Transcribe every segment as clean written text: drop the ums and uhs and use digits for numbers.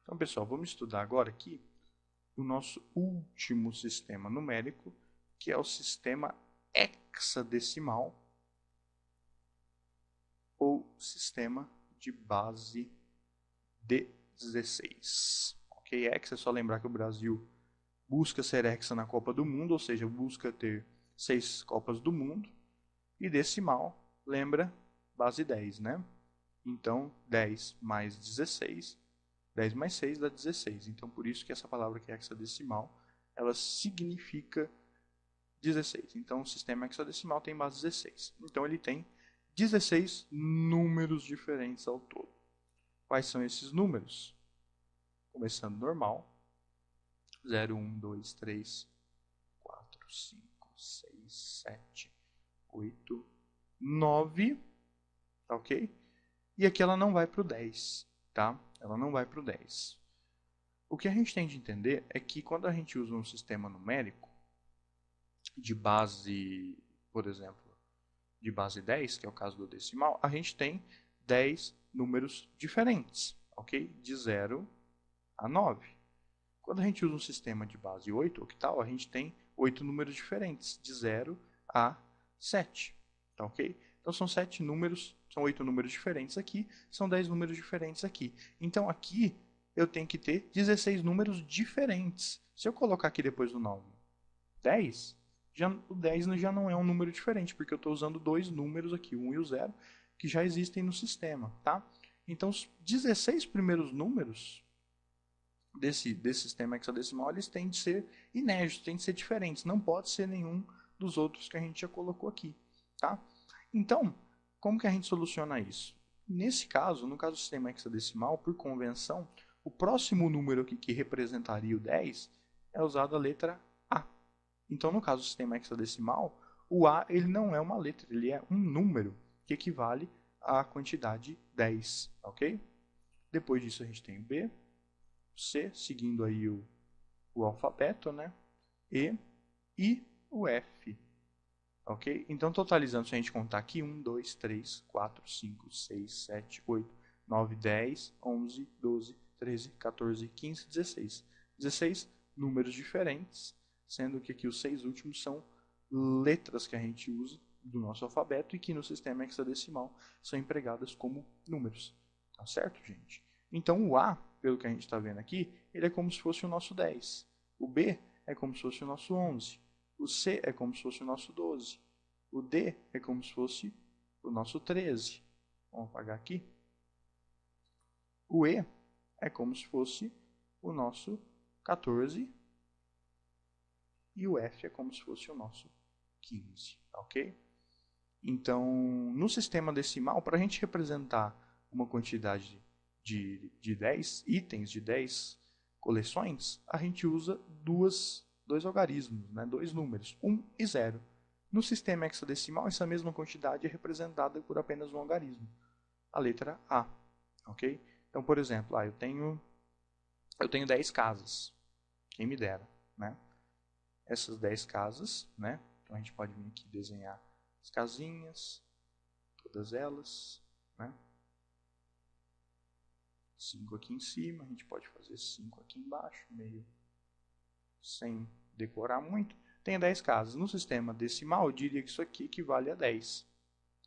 Então, pessoal, vamos estudar agora aqui o nosso último sistema numérico, que é o sistema hexadecimal ou sistema de base 16. Ok? Hexa é só lembrar que o Brasil busca ser hexa na Copa do Mundo, ou seja, busca ter 6 Copas do Mundo. E decimal, lembra, base 10, né? Então, 10 mais 16, 10 mais 6 dá 16. Então, por isso que essa palavra que é hexadecimal, ela significa 16. Então, o sistema hexadecimal tem base 16. Então, ele tem 16 números diferentes ao todo. Quais são esses números? Começando normal. 0, 1, 2, 3, 4, 5, 6, 7, 8, 9. Ok? E aqui ela não vai para o 10. Tá? Ela não vai para o 10. O que a gente tem de entender é que quando a gente usa um sistema numérico de base, por exemplo, de base 10, que é o caso do decimal, a gente tem 10 números diferentes, ok? De 0 a 9. Quando a gente usa um sistema de base 8, octal, a gente tem 8 números diferentes, de 0 a 7, tá ok? Então são 7 números, são 8 números diferentes aqui, são 10 números diferentes aqui. Então aqui eu tenho que ter 16 números diferentes. Se eu colocar aqui depois do nome 10, o 10 já não é um número diferente, porque eu estou usando dois números aqui, o 1 e o 0, que já existem no sistema. Tá? Então, os 16 primeiros números desse sistema hexadecimal, eles têm de ser inéditos, têm de ser diferentes. Não pode ser nenhum dos outros que a gente já colocou aqui. Tá? Então, como que a gente soluciona isso? Nesse caso, no caso do sistema hexadecimal, por convenção, o próximo número aqui que representaria o 10 é usado a letra A. Então, no caso do sistema hexadecimal, o A ele não é uma letra, ele é um número que equivale à quantidade 10, ok? Depois disso a gente tem o B, o C, seguindo aí o alfabeto, né? E o F, ok? Então, totalizando, se a gente contar aqui, 1, 2, 3, 4, 5, 6, 7, 8, 9, 10, 11, 12, 13, 14, 15, 16. 16 números diferentes, sendo que aqui os 6 últimos são letras que a gente usa do nosso alfabeto e que no sistema hexadecimal são empregadas como números. Tá certo, gente? Então, o A, pelo que a gente está vendo aqui, ele é como se fosse o nosso 10. O B é como se fosse o nosso 11. O C é como se fosse o nosso 12. O D é como se fosse o nosso 13. Vamos apagar aqui. O E é como se fosse o nosso 14. E o F é como se fosse o nosso 15. Ok? Então, no sistema decimal, para a gente representar uma quantidade de 10 itens, de 10 coleções, a gente usa dois algarismos, né? Dois números, 1 e 0. No sistema hexadecimal, essa mesma quantidade é representada por apenas um algarismo, a letra A. Ok? Então, por exemplo, eu tenho 10 casas, quem me dera, né? Essas 10 casas, né? Então a gente pode vir aqui desenhar as casinhas, todas elas, né? 5 aqui em cima, a gente pode fazer 5 aqui embaixo, meio sem decorar muito. Tem 10 casas. No sistema decimal, eu diria que isso aqui equivale a 10.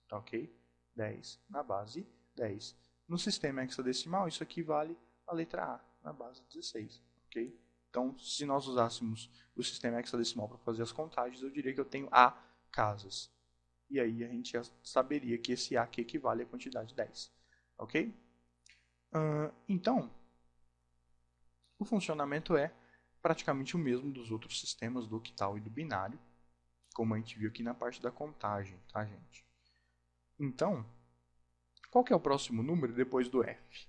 Tá ok? 10 na base 10. No sistema hexadecimal, isso aqui vale a letra A, na base 16. Ok? Então, se nós usássemos o sistema hexadecimal para fazer as contagens, eu diria que eu tenho A casas. E aí a gente já saberia que esse A aqui equivale à quantidade 10. Ok? Então, o funcionamento é praticamente o mesmo dos outros sistemas do octal e do binário, como a gente viu aqui na parte da contagem, tá, gente? Então, qual que é o próximo número depois do F?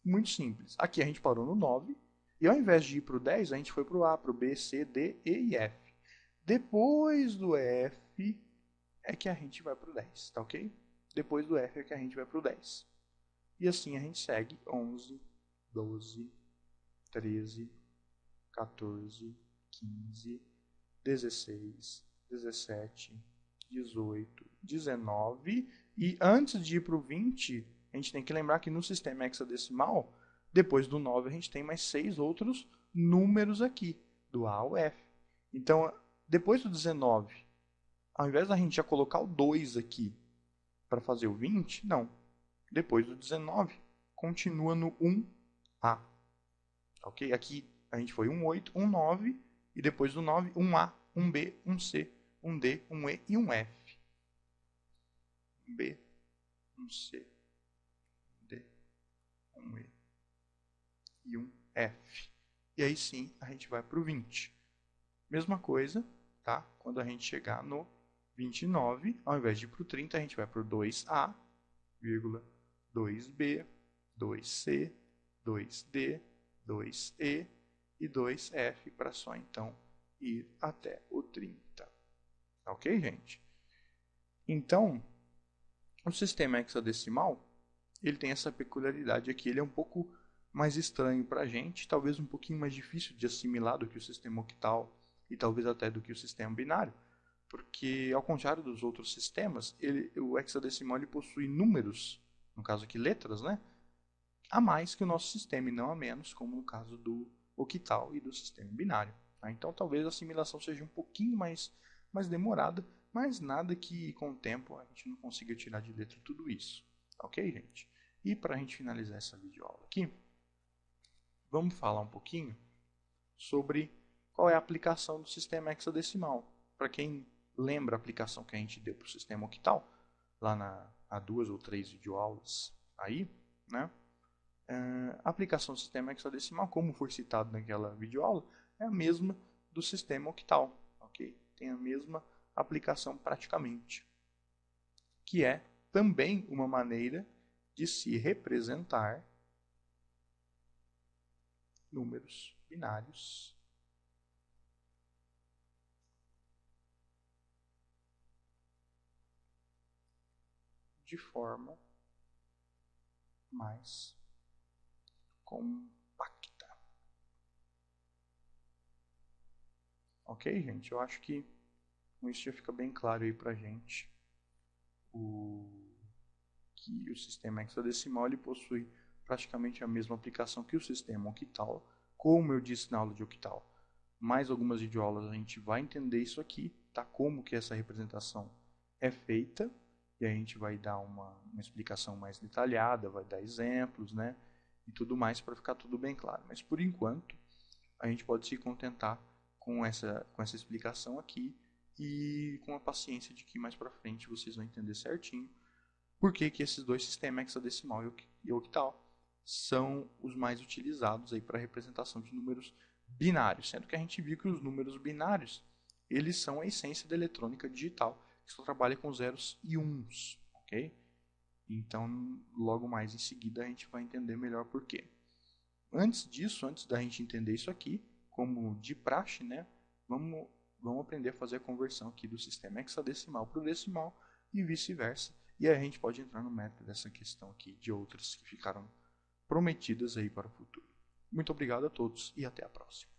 Muito simples. Aqui a gente parou no 9, e ao invés de ir para o 10, a gente foi para o A, para o B, C, D, E e F. Depois do F é que a gente vai para o 10, tá ok? Depois do F é que a gente vai para o 10. E assim a gente segue 11, 12, 13, 14, 15, 16, 17, 18, 19. E antes de ir para o 20, a gente tem que lembrar que no sistema hexadecimal, Depois do 9 a gente tem mais 6 outros números aqui, do A ao F. Então, depois do 19, ao invés da gente já colocar o 2 aqui para fazer o 20, não. Depois do 19, continua no 1A. Ok? Aqui a gente foi 8, 9, e depois do 9, 1A, 1B, 1C, 1D, 1E e 1F. 1B, 1C, 1D, 1E e 1F. E aí sim a gente vai para o 20. Mesma coisa, tá? Quando a gente chegar no 29, ao invés de ir para o 30, a gente vai para o 2A, 2B, 2C, 2D, 2E e 2F para só então ir até o 30. Ok, gente? Então, o sistema hexadecimal, ele tem essa peculiaridade aqui, ele é um pouco mais estranho para a gente, talvez um pouquinho mais difícil de assimilar do que o sistema octal e talvez até do que o sistema binário, porque ao contrário dos outros sistemas, o hexadecimal ele possui números, no caso aqui letras, né, a mais que o nosso sistema e não a menos, como no caso do octal e do sistema binário. Tá? Então talvez a assimilação seja um pouquinho mais demorada, mas nada que com o tempo a gente não consiga tirar de letra tudo isso. Ok, gente? E para a gente finalizar essa videoaula aqui, vamos falar um pouquinho sobre qual é a aplicação do sistema hexadecimal. Para quem lembra a aplicação que a gente deu para o sistema octal, lá há 2 ou 3 videoaulas aí, né? A aplicação do sistema hexadecimal, como foi citado naquela videoaula, é a mesma do sistema octal, ok? Tem a mesma aplicação praticamente, que é também uma maneira de se representar números binários de forma mais compacta. Ok, gente? Eu acho que com isso já fica bem claro aí pra gente que o sistema hexadecimal ele possui praticamente a mesma aplicação que o sistema octal, como eu disse na aula de octal. Mais algumas videoaulas a gente vai entender isso aqui, tá? Como que essa representação é feita, e a gente vai dar uma explicação mais detalhada, vai dar exemplos, né? E tudo mais para ficar tudo bem claro. Mas por enquanto, a gente pode se contentar com essa explicação aqui e com a paciência de que mais para frente vocês vão entender certinho por que esses dois sistemas, hexadecimal e octal, são os mais utilizados para a representação de números binários, sendo que a gente viu que os números binários eles são a essência da eletrônica digital, que só trabalha com zeros e uns, ok? Então, logo mais em seguida a gente vai entender melhor por quê. Antes disso, antes da gente entender isso aqui, como de praxe, né, vamos aprender a fazer a conversão aqui do sistema hexadecimal para o decimal e vice-versa. E aí a gente pode entrar no mérito dessa questão aqui de outras que ficaram prometidas aí para o futuro. Muito obrigado a todos e até a próxima.